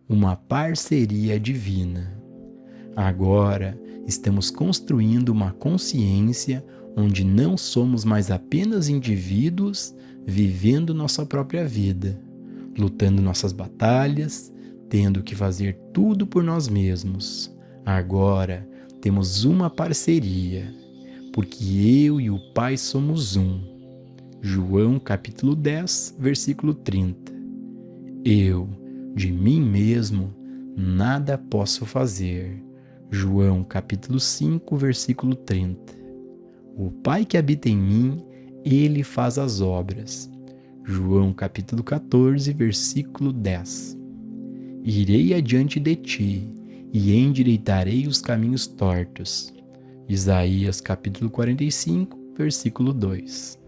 uma parceria divina. Agora, estamos construindo uma consciência onde não somos mais apenas indivíduos vivendo nossa própria vida, lutando nossas batalhas, tendo que fazer tudo por nós mesmos. Agora, temos uma parceria, porque eu e o Pai somos um. João capítulo 10, versículo 30. Eu, de mim mesmo, nada posso fazer. João capítulo 5, versículo 30. O Pai que habita em mim, Ele faz as obras. João capítulo 14, versículo 10. Irei adiante de ti, e endireitarei os caminhos tortos. Isaías capítulo 45, versículo 2.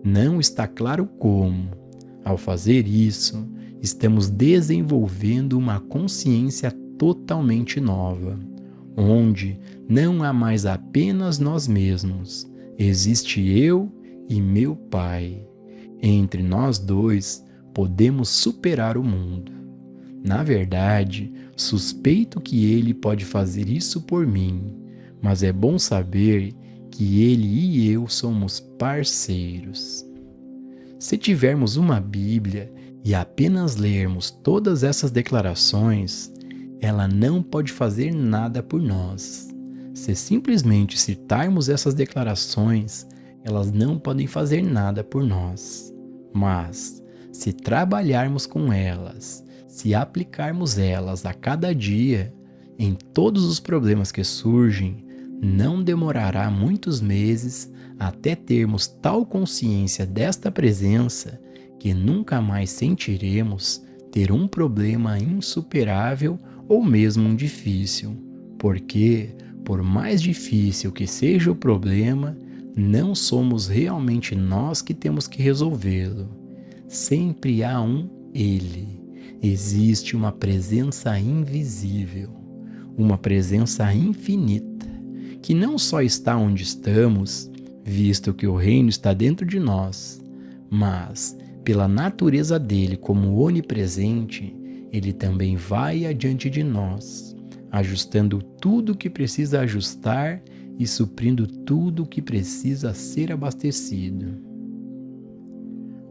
Não está claro como. Ao fazer isso, estamos desenvolvendo uma consciência totalmente nova, onde não há mais apenas nós mesmos, existe eu e meu Pai. Entre nós dois, podemos superar o mundo. Na verdade, suspeito que Ele pode fazer isso por mim, mas é bom saber que Ele e eu somos parceiros. Se tivermos uma Bíblia e apenas lermos todas essas declarações, ela não pode fazer nada por nós. Se simplesmente citarmos essas declarações, elas não podem fazer nada por nós. Mas, se trabalharmos com elas, se aplicarmos elas a cada dia, em todos os problemas que surgem, não demorará muitos meses até termos tal consciência desta presença que nunca mais sentiremos ter um problema insuperável ou mesmo um difícil, porque, por mais difícil que seja o problema, não somos realmente nós que temos que resolvê-lo. Sempre há um Ele. Existe uma presença invisível, uma presença infinita, que não só está onde estamos, visto que o reino está dentro de nós, mas, pela natureza dele como onipresente, ele também vai adiante de nós, ajustando tudo o que precisa ajustar e suprindo tudo o que precisa ser abastecido.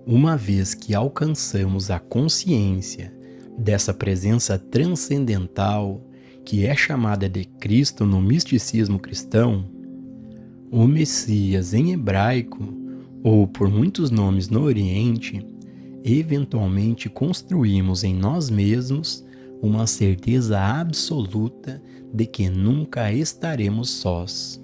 Uma vez que alcançamos a consciência dessa presença transcendental, que é chamada de Cristo no misticismo cristão, o Messias em hebraico, ou por muitos nomes no Oriente, eventualmente construímos em nós mesmos uma certeza absoluta de que nunca estaremos sós.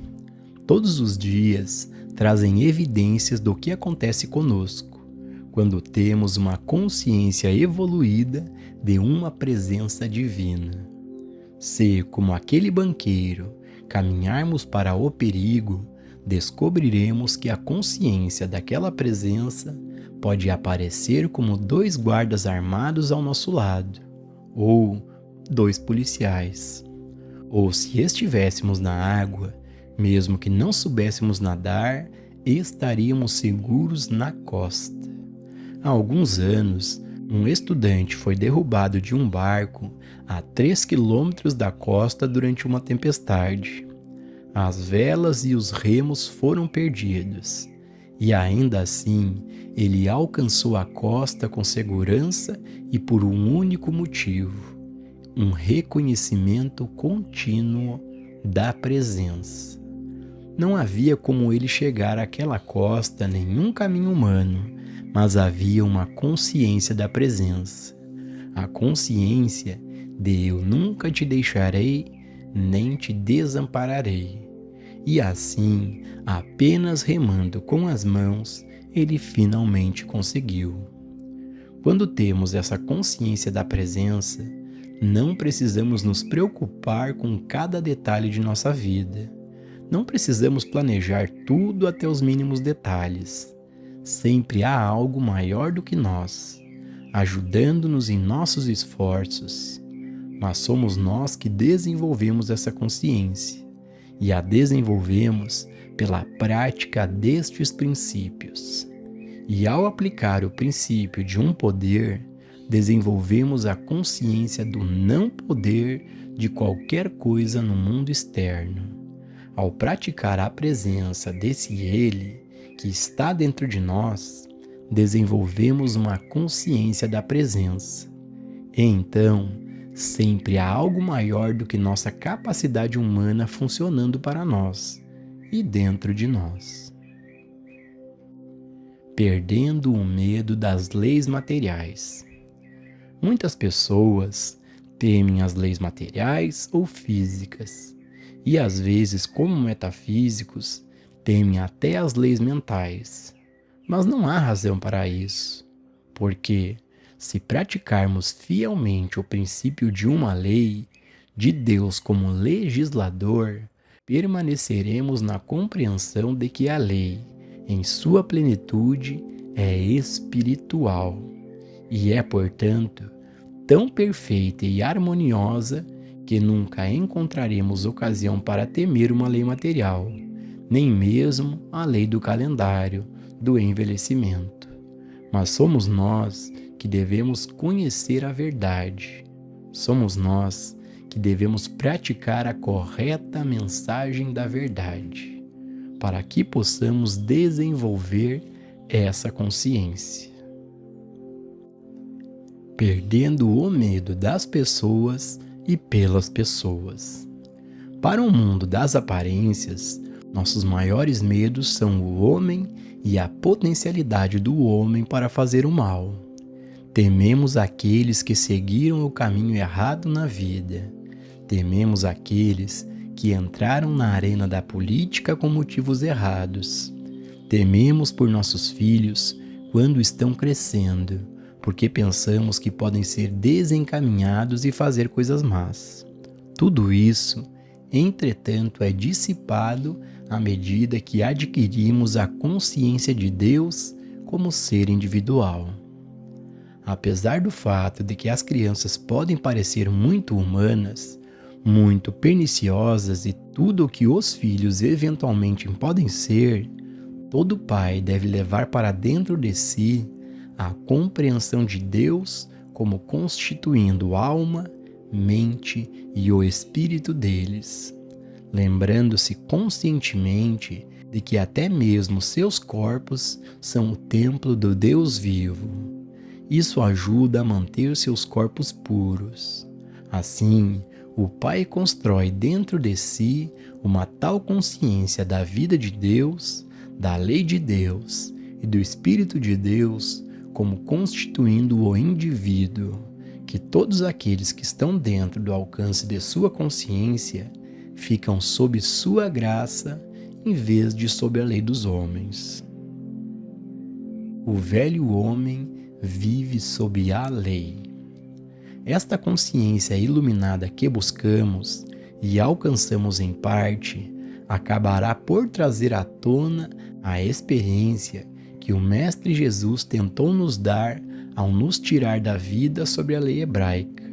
Todos os dias trazem evidências do que acontece conosco, quando temos uma consciência evoluída de uma presença divina. Se, como aquele banqueiro, caminharmos para o perigo, descobriremos que a consciência daquela presença pode aparecer como 2 guardas armados ao nosso lado, ou 2 policiais. Ou se estivéssemos na água, mesmo que não soubéssemos nadar, estaríamos seguros na costa. Há alguns anos, um estudante foi derrubado de um barco a 3 quilômetros da costa durante uma tempestade. As velas e os remos foram perdidos, e ainda assim ele alcançou a costa com segurança e por um único motivo: um reconhecimento contínuo da presença. Não havia como ele chegar àquela costa nenhum caminho humano, mas havia uma consciência da presença, a consciência de eu nunca te deixarei, nem te desampararei. E assim, apenas remando com as mãos, ele finalmente conseguiu. Quando temos essa consciência da presença, não precisamos nos preocupar com cada detalhe de nossa vida. Não precisamos planejar tudo até os mínimos detalhes. Sempre há algo maior do que nós, ajudando-nos em nossos esforços. Mas somos nós que desenvolvemos essa consciência, e a desenvolvemos pela prática destes princípios. E ao aplicar o princípio de um poder, desenvolvemos a consciência do não poder de qualquer coisa no mundo externo. Ao praticar a presença desse Ele que está dentro de nós, desenvolvemos uma consciência da presença. E então, sempre há algo maior do que nossa capacidade humana funcionando para nós e dentro de nós. Perdendo o medo das leis materiais. Muitas pessoas temem as leis materiais ou físicas, e às vezes, como metafísicos, temem até as leis mentais. Mas não há razão para isso, porque se praticarmos fielmente o princípio de uma lei, de Deus como legislador, permaneceremos na compreensão de que a lei, em sua plenitude, é espiritual e é, portanto, tão perfeita e harmoniosa que nunca encontraremos ocasião para temer uma lei material, nem mesmo a lei do calendário, do envelhecimento. Mas somos nós que devemos conhecer a verdade. Somos nós que devemos praticar a correta mensagem da verdade, para que possamos desenvolver essa consciência. Perdendo o medo das pessoas e pelas pessoas. Para o mundo das aparências, nossos maiores medos são o homem e a potencialidade do homem para fazer o mal. Tememos aqueles que seguiram o caminho errado na vida. Tememos aqueles que entraram na arena da política com motivos errados. Tememos por nossos filhos quando estão crescendo, porque pensamos que podem ser desencaminhados e fazer coisas más. Tudo isso, entretanto, é dissipado à medida que adquirimos a consciência de Deus como ser individual. Apesar do fato de que as crianças podem parecer muito humanas, muito perniciosas e tudo o que os filhos eventualmente podem ser, todo pai deve levar para dentro de si a compreensão de Deus como constituindo alma, mente e o espírito deles, lembrando-se conscientemente de que até mesmo seus corpos são o templo do Deus vivo. Isso ajuda a manter seus corpos puros. Assim, o Pai constrói dentro de si uma tal consciência da vida de Deus, da lei de Deus e do Espírito de Deus como constituindo o indivíduo, que todos aqueles que estão dentro do alcance de sua consciência ficam sob sua graça em vez de sob a lei dos homens. O velho homem vive sob a lei. Esta consciência iluminada que buscamos e alcançamos em parte, acabará por trazer à tona a experiência que o Mestre Jesus tentou nos dar ao nos tirar da vida sobre a lei hebraica,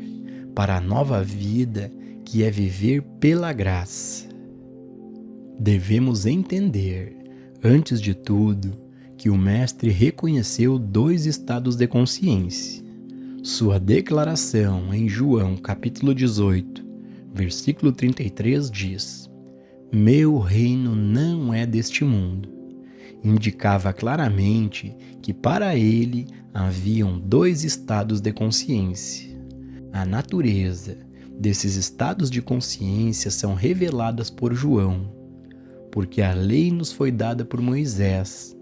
para a nova vida que é viver pela graça. Devemos entender, antes de tudo, que o Mestre reconheceu 2 estados de consciência. Sua declaração em João capítulo 18, versículo 33 diz: "Meu reino não é deste mundo." Indicava claramente que para ele haviam 2 estados de consciência. A natureza desses estados de consciência são reveladas por João, porque a lei nos foi dada por Moisés,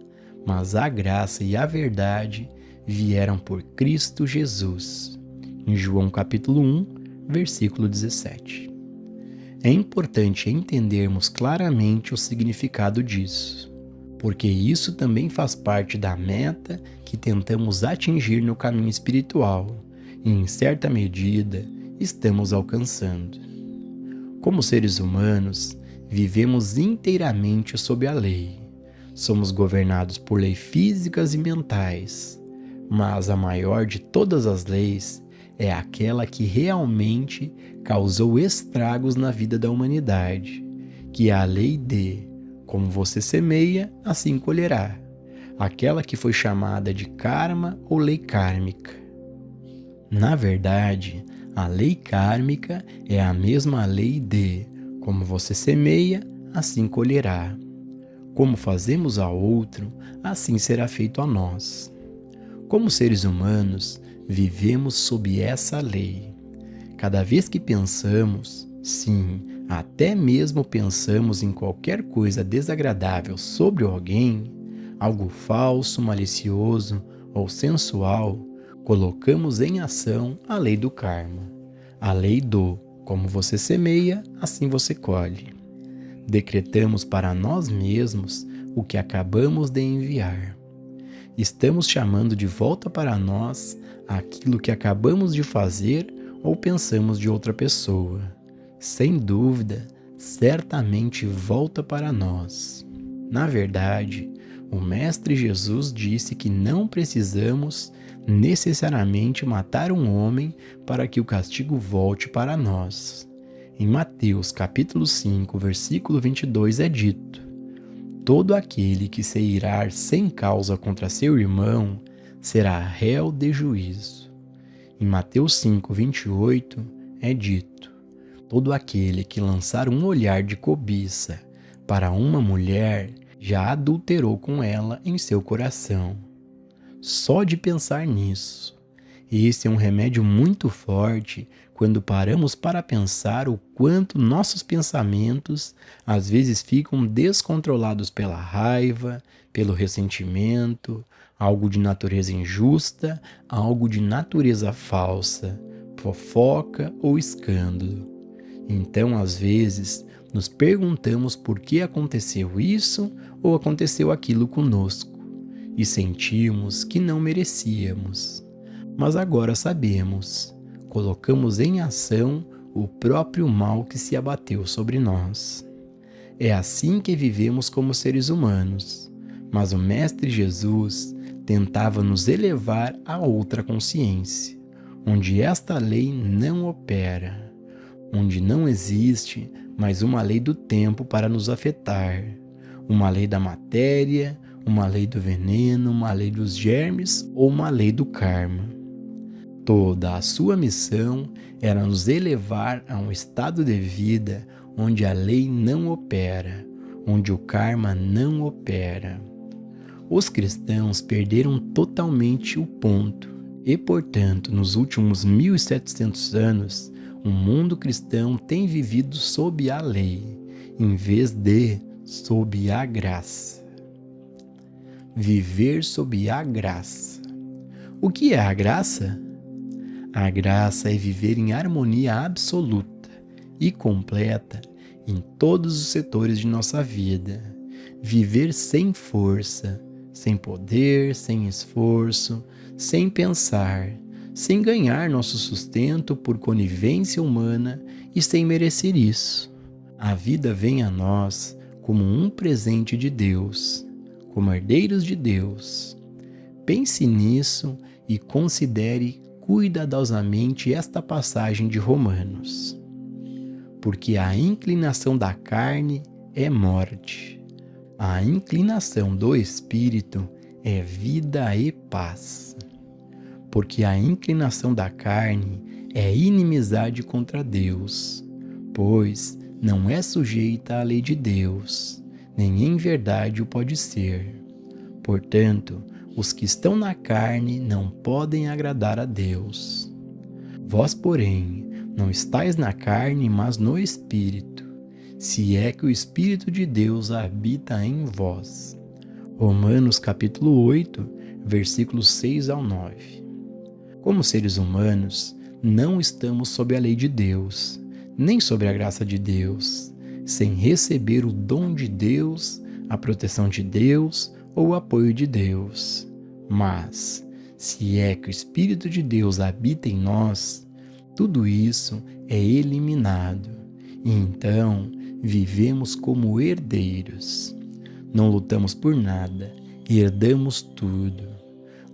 mas a graça e a verdade vieram por Cristo Jesus. Em João capítulo 1, versículo 17. É importante entendermos claramente o significado disso, porque isso também faz parte da meta que tentamos atingir no caminho espiritual e, em certa medida, estamos alcançando. Como seres humanos, vivemos inteiramente sob a lei. Somos governados por leis físicas e mentais, mas a maior de todas as leis é aquela que realmente causou estragos na vida da humanidade, que é a lei de como você semeia, assim colherá, aquela que foi chamada de karma ou lei kármica. Na verdade, a lei kármica é a mesma lei de como você semeia, assim colherá. Como fazemos ao outro, assim será feito a nós. Como seres humanos, vivemos sob essa lei. Cada vez que pensamos, sim, até mesmo pensamos em qualquer coisa desagradável sobre alguém, algo falso, malicioso ou sensual, colocamos em ação a lei do karma, a lei do como você semeia, assim você colhe. Decretamos para nós mesmos o que acabamos de enviar. Estamos chamando de volta para nós aquilo que acabamos de fazer ou pensamos de outra pessoa. Sem dúvida, certamente volta para nós. Na verdade, o Mestre Jesus disse que não precisamos necessariamente matar um homem para que o castigo volte para nós. Em Mateus capítulo 5, versículo 22 é dito: todo aquele que se irar sem causa contra seu irmão será réu de juízo. Em Mateus 5, 28 é dito: todo aquele que lançar um olhar de cobiça para uma mulher já adulterou com ela em seu coração. Só de pensar nisso. Esse é um remédio muito forte quando paramos para pensar o quanto nossos pensamentos às vezes ficam descontrolados pela raiva, pelo ressentimento, algo de natureza injusta, algo de natureza falsa, fofoca ou escândalo. Então, às vezes, nos perguntamos por que aconteceu isso ou aconteceu aquilo conosco e sentimos que não merecíamos. Mas agora sabemos, colocamos em ação o próprio mal que se abateu sobre nós. É assim que vivemos como seres humanos, mas o Mestre Jesus tentava nos elevar a outra consciência, onde esta lei não opera, onde não existe mais uma lei do tempo para nos afetar, uma lei da matéria, uma lei do veneno, uma lei dos germes ou uma lei do karma. Toda a sua missão era nos elevar a um estado de vida onde a lei não opera, onde o karma não opera. Os cristãos perderam totalmente o ponto e, portanto, nos últimos 1700 anos, o mundo cristão tem vivido sob a lei, em vez de sob a graça. Viver sob a graça. O que é a graça? A graça é viver em harmonia absoluta e completa em todos os setores de nossa vida. Viver sem força, sem poder, sem esforço, sem pensar, sem ganhar nosso sustento por conivência humana e sem merecer isso. A vida vem a nós como um presente de Deus, como herdeiros de Deus. Pense nisso e considere cuidadosamente esta passagem de Romanos. Porque a inclinação da carne é morte, a inclinação do espírito é vida e paz. Porque a inclinação da carne é inimizade contra Deus, pois não é sujeita à lei de Deus, nem em verdade o pode ser. Portanto, os que estão na carne não podem agradar a Deus. Vós, porém, não estáis na carne, mas no Espírito, se é que o Espírito de Deus habita em vós. Romanos capítulo 8, versículos 6 ao 9. Como seres humanos, não estamos sob a lei de Deus, nem sob a graça de Deus, sem receber o dom de Deus, a proteção de Deus ou o apoio de Deus. Mas, se é que o Espírito de Deus habita em nós, tudo isso é eliminado, e então vivemos como herdeiros. Não lutamos por nada, herdamos tudo.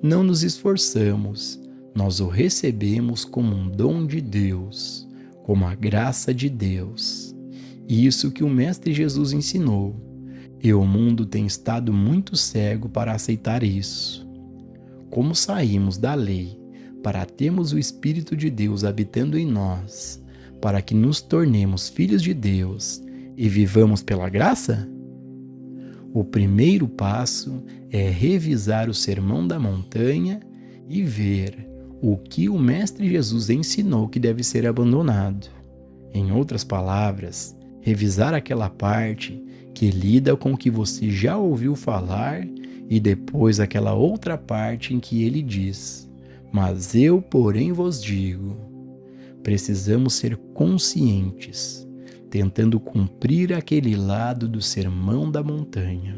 Não nos esforçamos, nós o recebemos como um dom de Deus, como a graça de Deus. Isso que o Mestre Jesus ensinou, e o mundo tem estado muito cego para aceitar isso. Como saímos da lei para termos o Espírito de Deus habitando em nós, para que nos tornemos filhos de Deus e vivamos pela graça? O primeiro passo é revisar o Sermão da Montanha e ver o que o Mestre Jesus ensinou que deve ser abandonado. Em outras palavras, revisar aquela parte que lida com o que você já ouviu falar e depois aquela outra parte em que ele diz: "Mas eu, porém, vos digo". Precisamos ser conscientes, tentando cumprir aquele lado do Sermão da Montanha.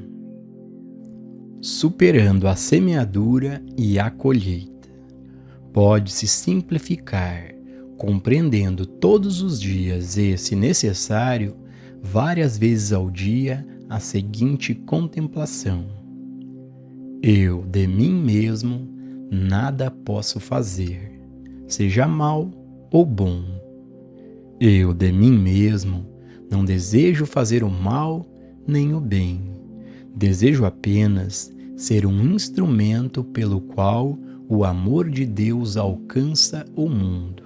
Superando a semeadura e a colheita. Pode-se simplificar, compreendendo todos os dias e, se necessário, várias vezes ao dia, a seguinte contemplação: eu, de mim mesmo, nada posso fazer, seja mal ou bom. Eu, de mim mesmo, não desejo fazer o mal nem o bem. Desejo apenas ser um instrumento pelo qual o amor de Deus alcança o mundo.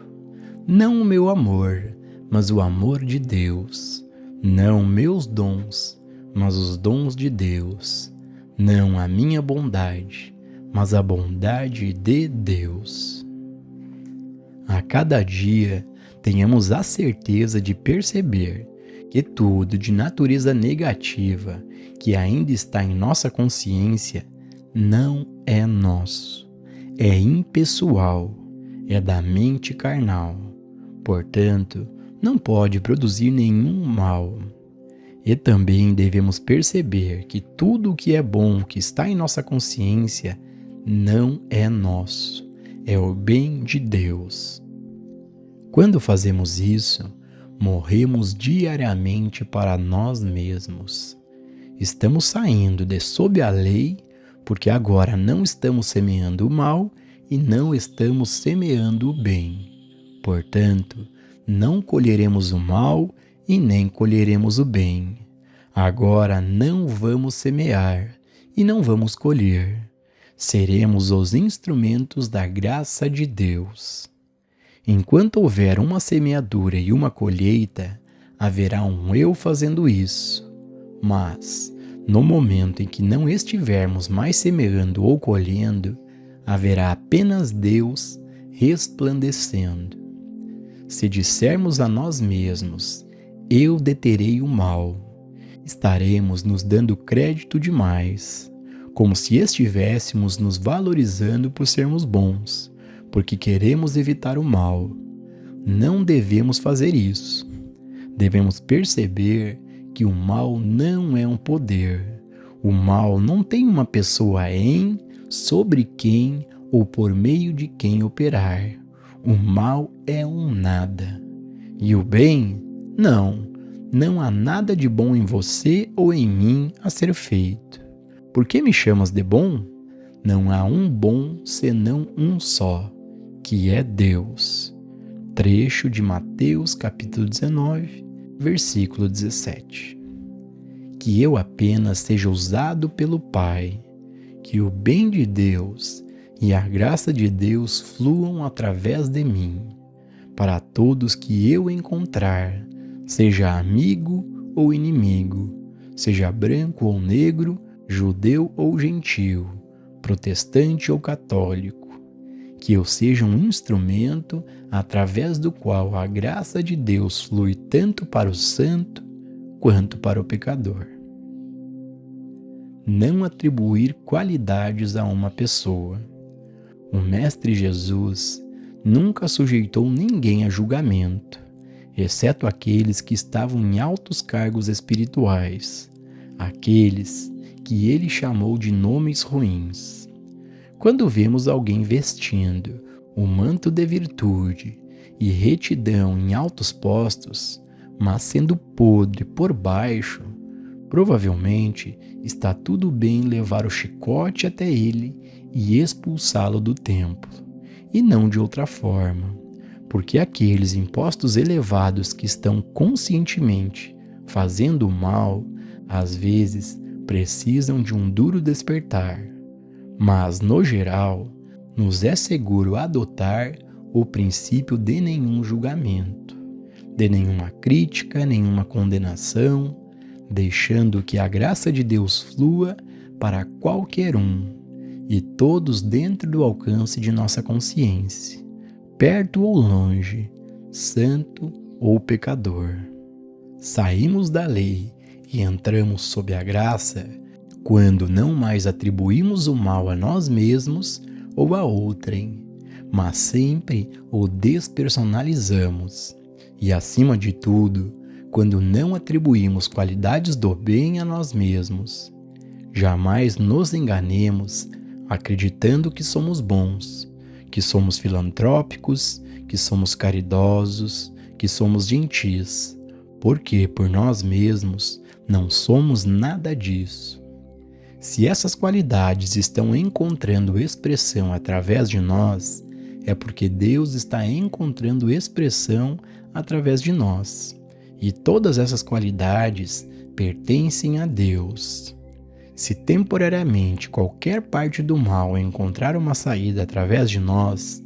Não o meu amor, mas o amor de Deus. Não meus dons, mas os dons de Deus. Não a minha bondade, mas a bondade de Deus. A cada dia, tenhamos a certeza de perceber que tudo de natureza negativa que ainda está em nossa consciência não é nosso, é impessoal, é da mente carnal, portanto, não pode produzir nenhum mal. E também devemos perceber que tudo o que é bom que está em nossa consciência não é nosso, é o bem de Deus. Quando fazemos isso, morremos diariamente para nós mesmos. Estamos saindo de sob a lei, porque agora não estamos semeando o mal e não estamos semeando o bem. Portanto, não colheremos o mal e nem colheremos o bem. Agora não vamos semear e não vamos colher. Seremos os instrumentos da graça de Deus. Enquanto houver uma semeadura e uma colheita, haverá um eu fazendo isso. Mas, no momento em que não estivermos mais semeando ou colhendo, haverá apenas Deus resplandecendo. Se dissermos a nós mesmos, eu deterei o mal, estaremos nos dando crédito demais, como se estivéssemos nos valorizando por sermos bons, porque queremos evitar o mal. Não devemos fazer isso. Devemos perceber que o mal não é um poder. O mal não tem uma pessoa em, sobre quem ou por meio de quem operar. O mal é um nada. E o bem? Não há nada de bom em você ou em mim a ser feito. Por que me chamas de bom? Não há um bom senão um só, que é Deus. Trecho de Mateus capítulo 19, versículo 17. Que eu apenas seja usado pelo Pai, que o bem de Deus e a graça de Deus fluam através de mim, para todos que eu encontrar, seja amigo ou inimigo, seja branco ou negro, judeu ou gentil, protestante ou católico, que eu seja um instrumento através do qual a graça de Deus flui tanto para o santo quanto para o pecador. Não atribuir qualidades a uma pessoa. O Mestre Jesus nunca sujeitou ninguém a julgamento, exceto aqueles que estavam em altos cargos espirituais, aqueles que ele chamou de nomes ruins. Quando vemos alguém vestindo o manto de virtude e retidão em altos postos, mas sendo podre por baixo, provavelmente está tudo bem levar o chicote até ele e expulsá-lo do templo, e não de outra forma, porque aqueles em postos elevados que estão conscientemente fazendo o mal, às vezes precisam de um duro despertar. Mas, no geral, nos é seguro adotar o princípio de nenhum julgamento, de nenhuma crítica, nenhuma condenação, deixando que a graça de Deus flua para qualquer um e todos dentro do alcance de nossa consciência, perto ou longe, santo ou pecador. Saímos da lei e entramos sob a graça quando não mais atribuímos o mal a nós mesmos ou a outrem, mas sempre o despersonalizamos. E, acima de tudo, quando não atribuímos qualidades do bem a nós mesmos. Jamais nos enganemos acreditando que somos bons, que somos filantrópicos, que somos caridosos, que somos gentis, porque por nós mesmos não somos nada disso. Se essas qualidades estão encontrando expressão através de nós, é porque Deus está encontrando expressão através de nós. E todas essas qualidades pertencem a Deus. Se temporariamente qualquer parte do mal encontrar uma saída através de nós,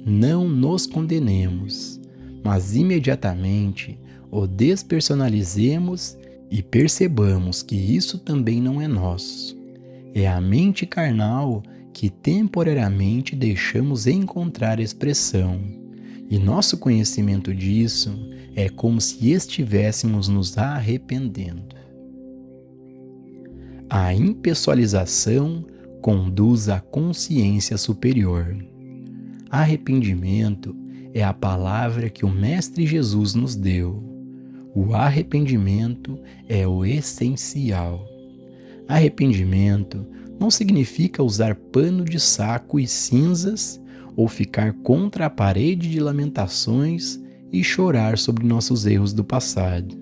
não nos condenemos, mas imediatamente o despersonalizemos e percebamos que isso também não é nosso. É a mente carnal que temporariamente deixamos encontrar expressão, e nosso conhecimento disso é como se estivéssemos nos arrependendo. A impessoalização conduz à consciência superior. Arrependimento é a palavra que o Mestre Jesus nos deu. O arrependimento é o essencial. Arrependimento não significa usar pano de saco e cinzas ou ficar contra a parede de lamentações e chorar sobre nossos erros do passado.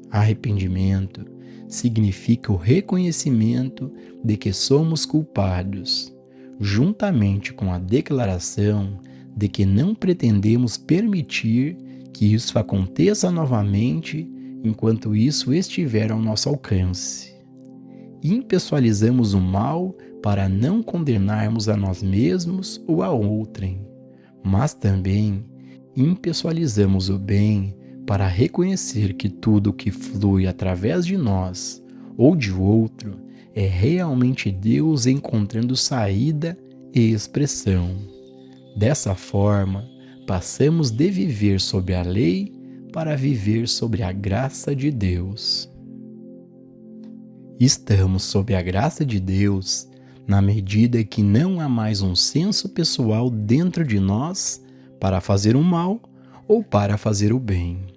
Arrependimento significa o reconhecimento de que somos culpados, juntamente com a declaração de que não pretendemos permitir que isso aconteça novamente enquanto isso estiver ao nosso alcance. Impessoalizamos o mal para não condenarmos a nós mesmos ou a outrem, mas também impessoalizamos o bem para reconhecer que tudo que flui através de nós ou de outro é realmente Deus encontrando saída e expressão. Dessa forma, passamos de viver sob a lei para viver sobre a graça de Deus. Estamos sob a graça de Deus na medida que não há mais um senso pessoal dentro de nós para fazer o mal ou para fazer o bem.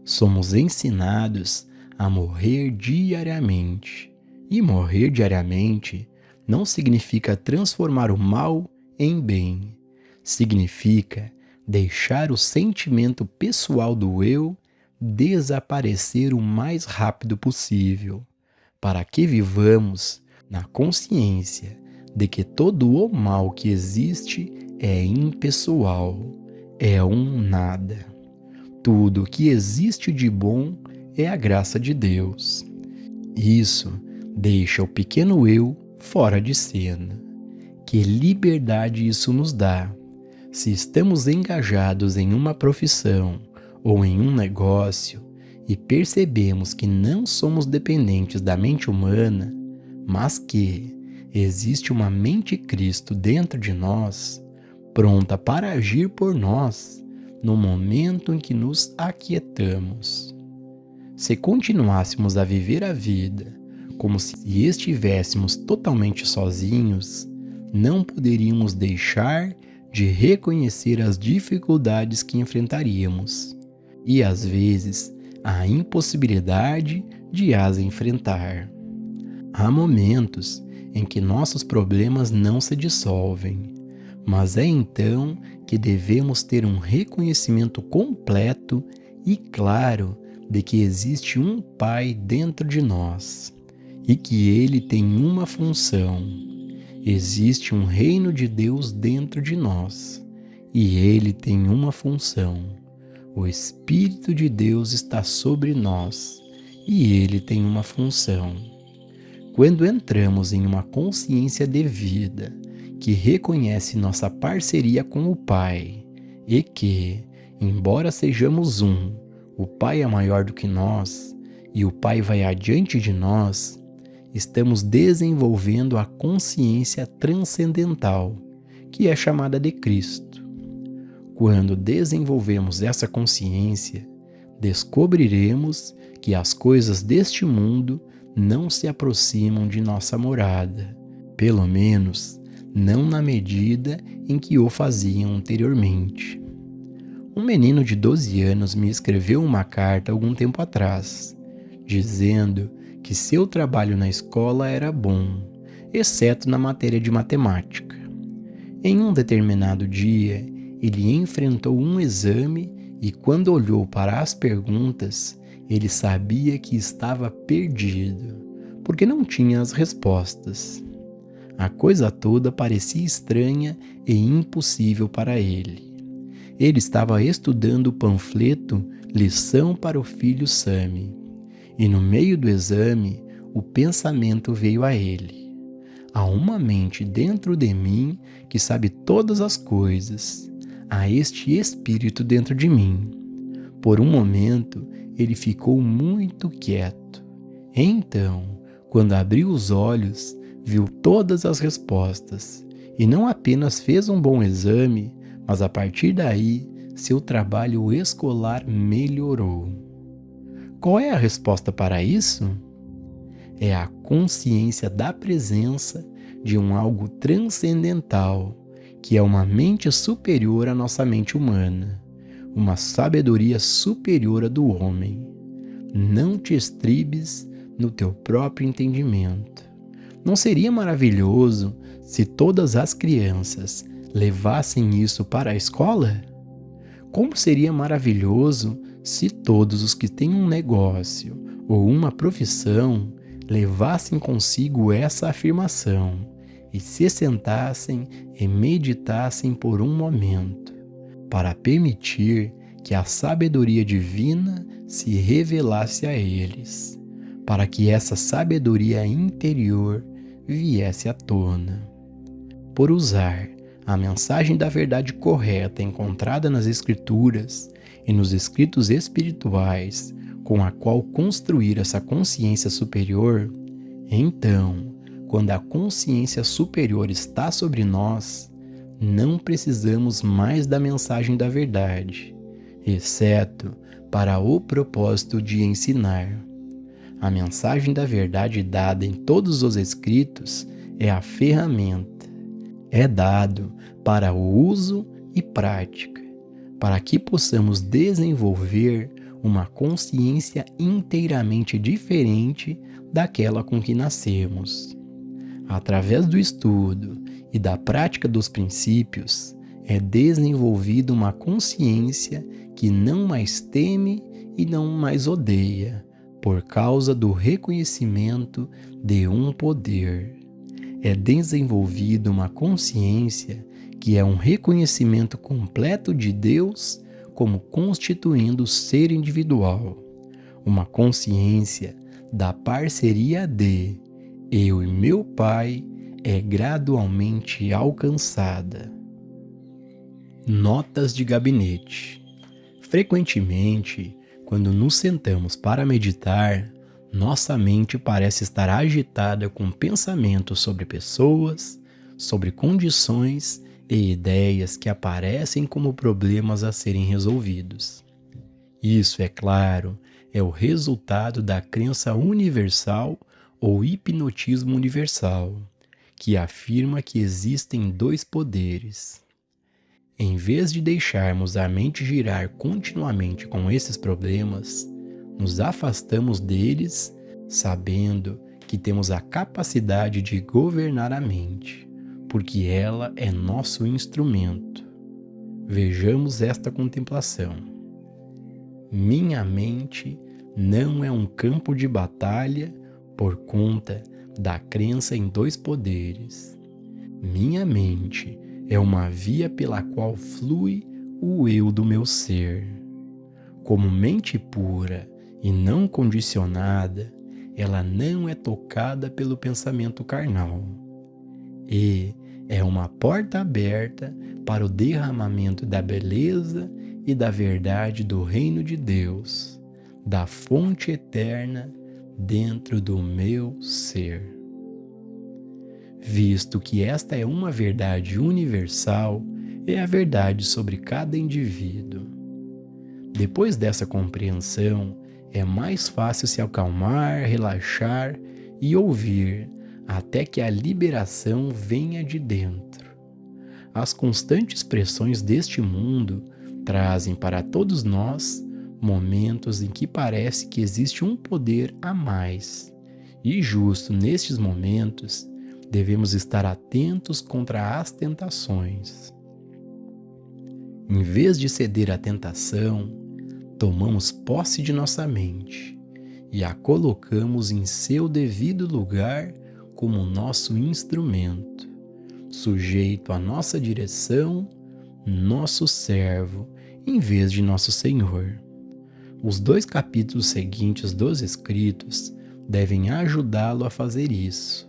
Somos ensinados a morrer diariamente. E morrer diariamente não significa transformar o mal em bem. Significa deixar o sentimento pessoal do eu desaparecer o mais rápido possível, para que vivamos na consciência de que todo o mal que existe é impessoal, é um nada. Tudo que existe de bom é a graça de Deus. Isso deixa o pequeno eu fora de cena. Que liberdade isso nos dá! Se estamos engajados em uma profissão ou em um negócio e percebemos que não somos dependentes da mente humana, mas que existe uma mente Cristo dentro de nós, pronta para agir por nós no momento em que nos aquietamos. Se continuássemos a viver a vida como se estivéssemos totalmente sozinhos, não poderíamos deixar de reconhecer as dificuldades que enfrentaríamos e, às vezes, a impossibilidade de as enfrentar. Há momentos em que nossos problemas não se dissolvem, mas é então que devemos ter um reconhecimento completo e claro de que existe um Pai dentro de nós e que Ele tem uma função. Existe um reino de Deus dentro de nós e Ele tem uma função. O Espírito de Deus está sobre nós e Ele tem uma função. Quando entramos em uma consciência de vida que reconhece nossa parceria com o Pai e que, embora sejamos um, o Pai é maior do que nós e o Pai vai adiante de nós, estamos desenvolvendo a consciência transcendental, que é chamada de Cristo. Quando desenvolvemos essa consciência, descobriremos que as coisas deste mundo não se aproximam de nossa morada, pelo menos não na medida em que o faziam anteriormente. Um menino de 12 anos me escreveu uma carta algum tempo atrás, dizendo que seu trabalho na escola era bom, exceto na matéria de matemática. Em um determinado dia, ele enfrentou um exame e, quando olhou para as perguntas, ele sabia que estava perdido, porque não tinha as respostas. A coisa toda parecia estranha e impossível para ele. Ele estava estudando o panfleto Lição para o Filho Sami, e no meio do exame, o pensamento veio a ele. Há uma mente dentro de mim que sabe todas as coisas. Há este espírito dentro de mim. Por um momento, ele ficou muito quieto. Então, quando abriu os olhos, viu todas as respostas e não apenas fez um bom exame, mas a partir daí, seu trabalho escolar melhorou. Qual é a resposta para isso? É a consciência da presença de um algo transcendental, que é uma mente superior à nossa mente humana, uma sabedoria superior à do homem. Não te estribes no teu próprio entendimento. Não seria maravilhoso se todas as crianças levassem isso para a escola? Como seria maravilhoso se todos os que têm um negócio ou uma profissão levassem consigo essa afirmação e se sentassem e meditassem por um momento, para permitir que a sabedoria divina se revelasse a eles, para que essa sabedoria interior viesse à tona. Por usar a mensagem da verdade correta encontrada nas Escrituras e nos escritos espirituais, com a qual construir essa consciência superior, então, quando a consciência superior está sobre nós, não precisamos mais da mensagem da verdade, exceto para o propósito de ensinar. A mensagem da verdade dada em todos os escritos é a ferramenta. É dado para o uso e prática, para que possamos desenvolver uma consciência inteiramente diferente daquela com que nascemos. Através do estudo e da prática dos princípios, é desenvolvida uma consciência que não mais teme e não mais odeia, por causa do reconhecimento de um poder. É desenvolvida uma consciência que é um reconhecimento completo de Deus como constituindo o ser individual. Uma consciência da parceria de eu e meu Pai é gradualmente alcançada. Notas de gabinete. Frequentemente, quando nos sentamos para meditar, nossa mente parece estar agitada com pensamentos sobre pessoas, sobre condições e ideias que aparecem como problemas a serem resolvidos. Isso, é claro, é o resultado da crença universal ou hipnotismo universal, que afirma que existem dois poderes. Em vez de deixarmos a mente girar continuamente com esses problemas, nos afastamos deles, sabendo que temos a capacidade de governar a mente, porque ela é nosso instrumento. Vejamos esta contemplação. Minha mente não é um campo de batalha por conta da crença em dois poderes. Minha mente é uma via pela qual flui o eu do meu ser. Como mente pura e não condicionada, ela não é tocada pelo pensamento carnal. E, É uma porta aberta para o derramamento da beleza e da verdade do reino de Deus, da fonte eterna dentro do meu ser. Visto que esta é uma verdade universal, é a verdade sobre cada indivíduo. Depois dessa compreensão, é mais fácil se acalmar, relaxar e ouvir, até que a liberação venha de dentro. As constantes pressões deste mundo trazem para todos nós momentos em que parece que existe um poder a mais. E justo nestes momentos, devemos estar atentos contra as tentações. Em vez de ceder à tentação, tomamos posse de nossa mente e a colocamos em seu devido lugar como nosso instrumento, sujeito à nossa direção, nosso servo, em vez de nosso Senhor. Os 2 capítulos seguintes dos escritos devem ajudá-lo a fazer isso.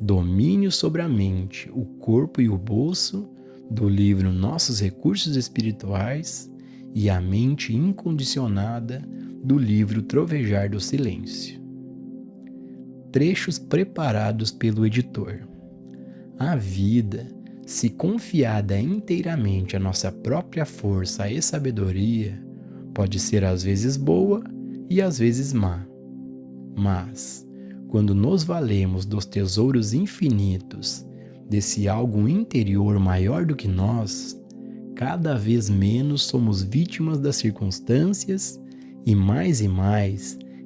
Domínio sobre a mente, o corpo e o bolso, do livro Nossos Recursos Espirituais, e a mente incondicionada, do livro Trovejar do Silêncio. Trechos preparados pelo editor. A vida, se confiada inteiramente à nossa própria força e sabedoria, pode ser às vezes boa e às vezes má. Mas, quando nos valemos dos tesouros infinitos, desse algo interior maior do que nós, cada vez menos somos vítimas das circunstâncias e mais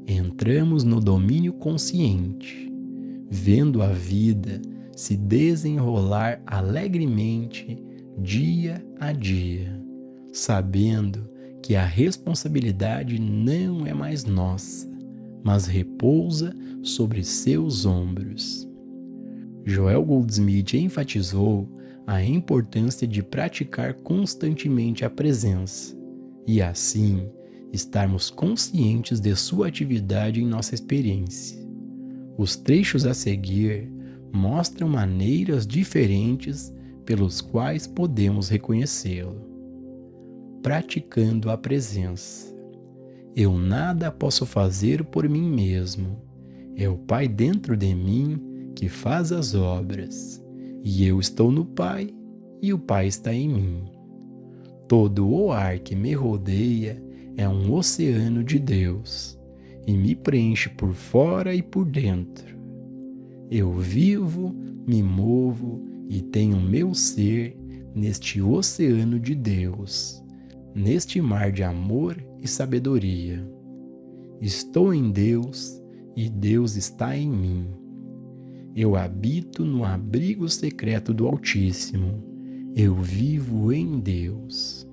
entramos no domínio consciente, vendo a vida se desenrolar alegremente dia a dia, sabendo que a responsabilidade não é mais nossa, mas repousa sobre seus ombros. Joel Goldsmith enfatizou a importância de praticar constantemente a presença e, assim, estarmos conscientes de sua atividade em nossa experiência. Os trechos a seguir mostram maneiras diferentes pelos quais podemos reconhecê-lo. Praticando a presença. Eu nada posso fazer por mim mesmo. É o Pai dentro de mim que faz as obras, e eu estou no Pai, e o Pai está em mim. Todo o ar que me rodeia é um oceano de Deus, e me preenche por fora e por dentro. Eu vivo, me movo e tenho meu ser neste oceano de Deus, neste mar de amor e sabedoria. Estou em Deus e Deus está em mim. Eu habito no abrigo secreto do Altíssimo. Eu vivo em Deus.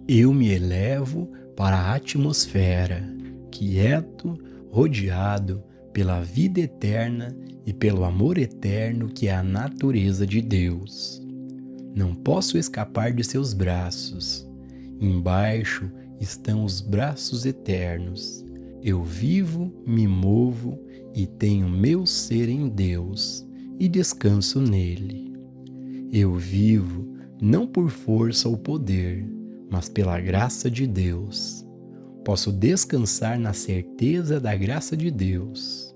Eu me elevo para a atmosfera, quieto, rodeado pela vida eterna e pelo amor eterno que é a natureza de Deus. Não posso escapar de seus braços. Embaixo estão os braços eternos. Eu vivo, me movo e tenho meu ser em Deus e descanso nele. Eu vivo não por força ou poder, mas pela graça de Deus. Posso descansar na certeza da graça de Deus.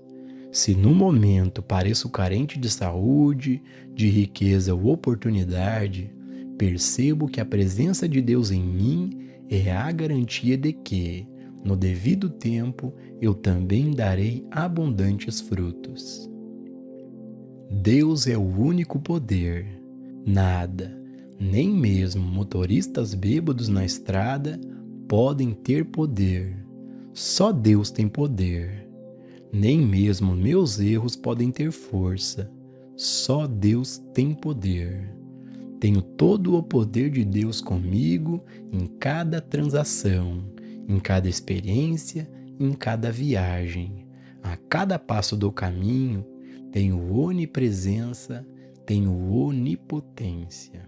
Se no momento pareço carente de saúde, de riqueza ou oportunidade, percebo que a presença de Deus em mim é a garantia de que, no devido tempo, eu também darei abundantes frutos. Deus é o único poder. Nada, nem mesmo motoristas bêbados na estrada, podem ter poder. Só Deus tem poder. Nem mesmo meus erros podem ter força. Só Deus tem poder. Tenho todo o poder de Deus comigo em cada transação, em cada experiência, em cada viagem. A cada passo do caminho, tenho onipresença, tenho onipotência.